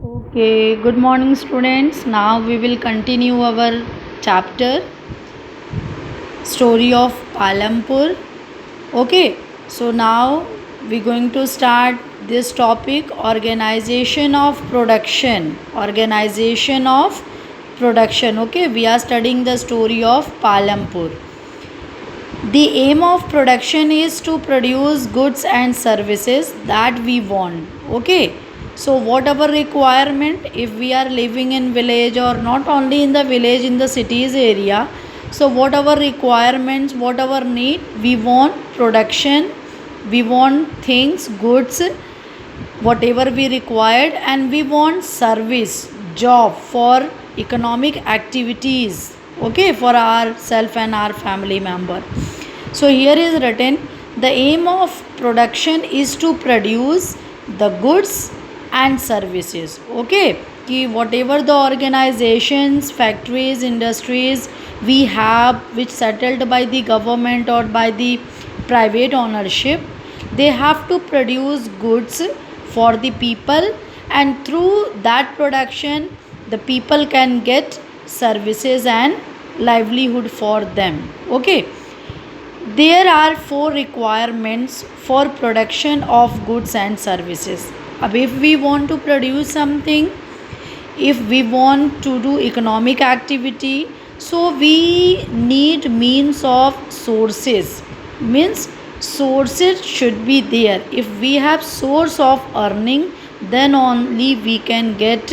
Okay, good morning, students. Now we will continue our chapter Story of Palampur. Okay, so now we're going to start this topic organization of production. Organization of production. Okay, we are studying the story of Palampur. The aim of production is to produce goods and services that we want. Okay, so whatever requirement, if we are living in village or not only in the village, in the cities area, so whatever requirements, whatever need, we want production, we want things, goods, whatever we required, and we want service, job for economic activities, okay, for ourself and our family member. So here is written, the aim of production is to produce the goods and services. Okay, कि whatever the organizations, factories, industries we have which settled by the government or by the private ownership, they have to produce goods for the people, and through that production the people can get services and livelihood for them. Okay, there are four requirements for production of goods and services. If we want to produce something, if we want to do economic activity, so we need means of sources. Means sources should be there. If we have source of earning, then only we can get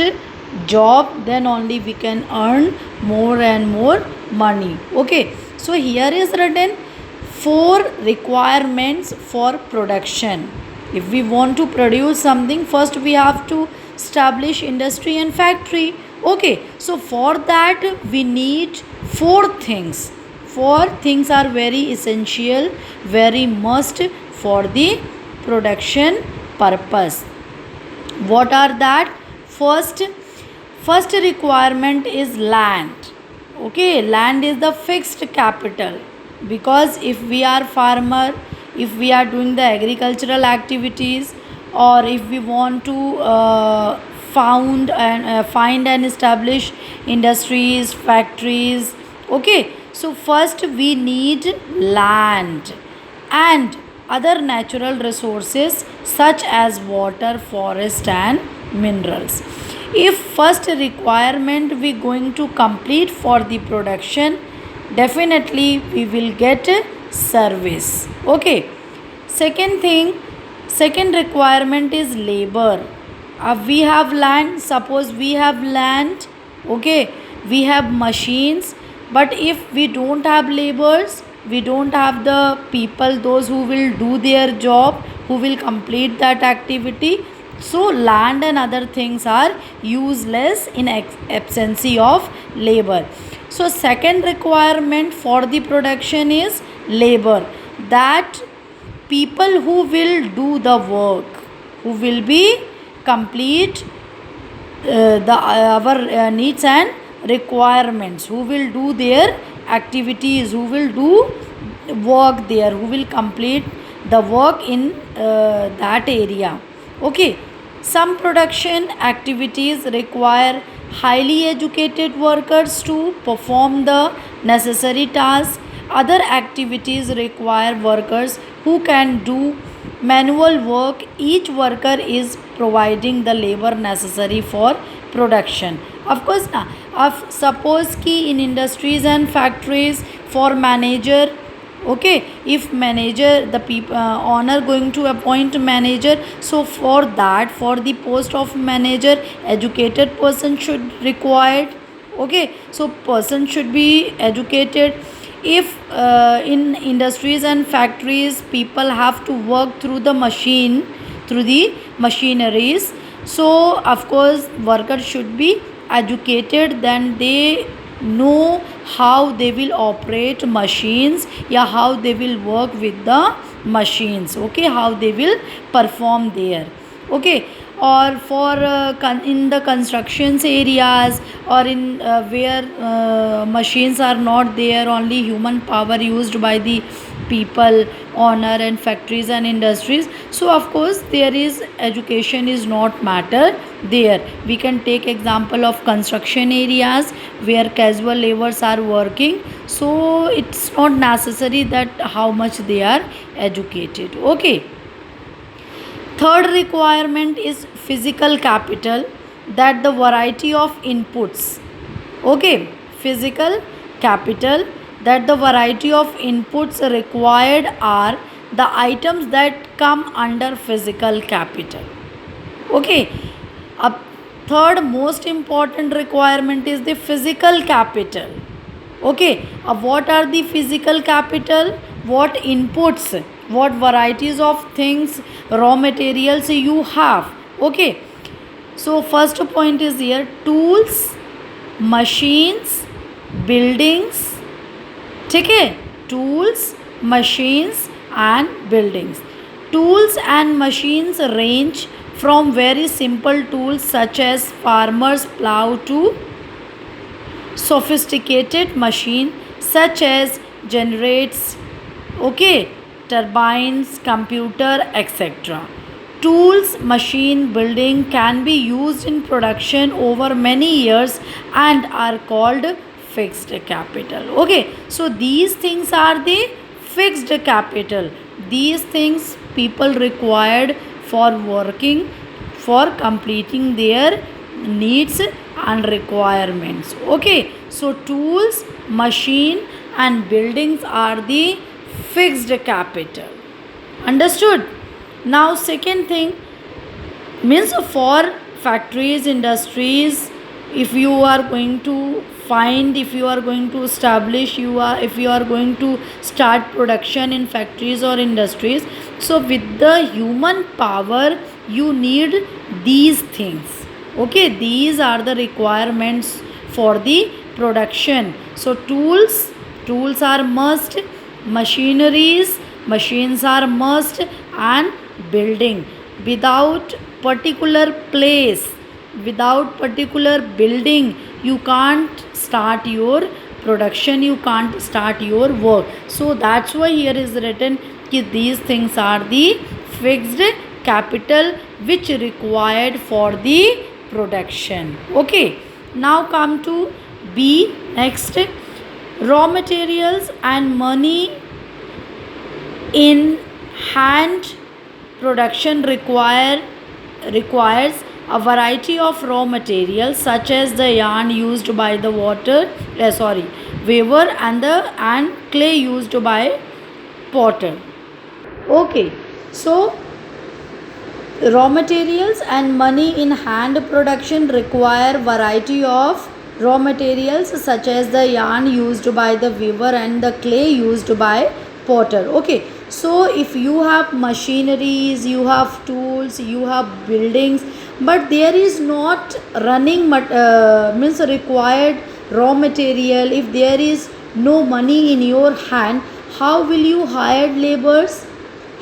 job, then only we can earn more and more money. Okay, so here is written four requirements for production. If we want to produce something, first we have to establish industry and factory. Okay, so for that we need four things. Four things are very essential, very must for the production purpose. What are that? First requirement is land. Okay, land is the fixed capital, because if we are farmer, if we are doing the agricultural activities, or if we want to find and establish industries, factories. Okay, so first we need land and other natural resources such as water, forest and minerals. If first requirement we going to complete for the production, definitely we will get service. Okay, second requirement is labor. We have land, suppose we have land, okay, we have machines, but if we don't have laborers, we don't have the people, those who will do their job, who will complete that activity, so land and other things are useless in absence of labor. So second requirement for the production is labor, that people who will do the work, who will be complete our needs and requirements, who will do their activities, who will do work there, who will complete the work in that area. Okay, some production activities require highly educated workers to perform the necessary tasks. Other activities require workers who can do manual work. Each worker is providing the labor necessary for production. Of course, suppose कि in industries and factories, for manager, okay, if manager, the people owner going to appoint manager, so for that, for the post of manager, educated person should required. Okay, so person should be educated. If in industries and factories people have to work through the machine, through the machineries, so of course workers should be educated, then they know how they will operate machines, yeah, how they will work with the machines. Okay, how they will perform there. Okay, or for in the constructions areas, or in where machines are not there, only human power used by the people owner and factories and industries. So of course there is education is not matter there. We can take example of construction areas where casual laborers are working, so it's not necessary that how much they are educated. Okay. Third requirement is physical capital, that the variety of inputs. Okay, physical capital, that the variety of inputs required are the items that come under physical capital. Okay, a third most important requirement is the physical capital. Okay, what are the physical capital? What inputs, what varieties of things, raw materials you have. Okay, so first point is here tools, machines, buildings. ठीक है, tools, machines and buildings. Tools and machines range from very simple tools such as farmer's plow to sophisticated machine such as generates, okay, turbines, computer, etc. Tools, machine, building can be used in production over many years and are called fixed capital. Okay, so these things are the fixed capital. These things people required for working, for completing their needs and requirements. Okay, so tools, machine and buildings are the fixed capital. Understood? Now second thing means for factories, industries, if you are going to find, if you are going to establish, if you are going to start production in factories or industries, so with the human power you need these things. Okay, these are the requirements for the production. So tools are must, machines are must and building. Without particular place, without particular building, you can't start your production, you can't start your work. So that's why here is written that these things are the fixed capital which required for the production. Okay, now come to B next. Raw materials and money in hand production requires a variety of raw materials such as the yarn used by the weaver and clay used by potter. Okay, so raw materials and money in hand production require variety of raw materials such as the yarn used by the weaver and the clay used by potter. Okay, so if you have machineries, you have tools, you have buildings, but there is not running means required raw material, if there is no money in your hand, how will you hire laborers,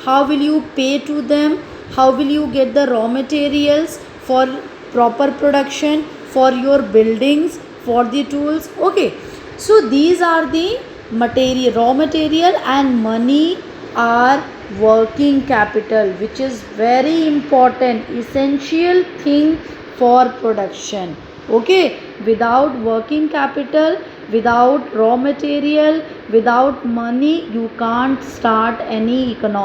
how will you pay to them, how will you get the raw materials for proper production, for your buildings, for the tools. Okay, so these are the material, raw material and money are working capital, which is very important, essential thing for production. Okay, without working capital, without raw material, without money, you can't start any economic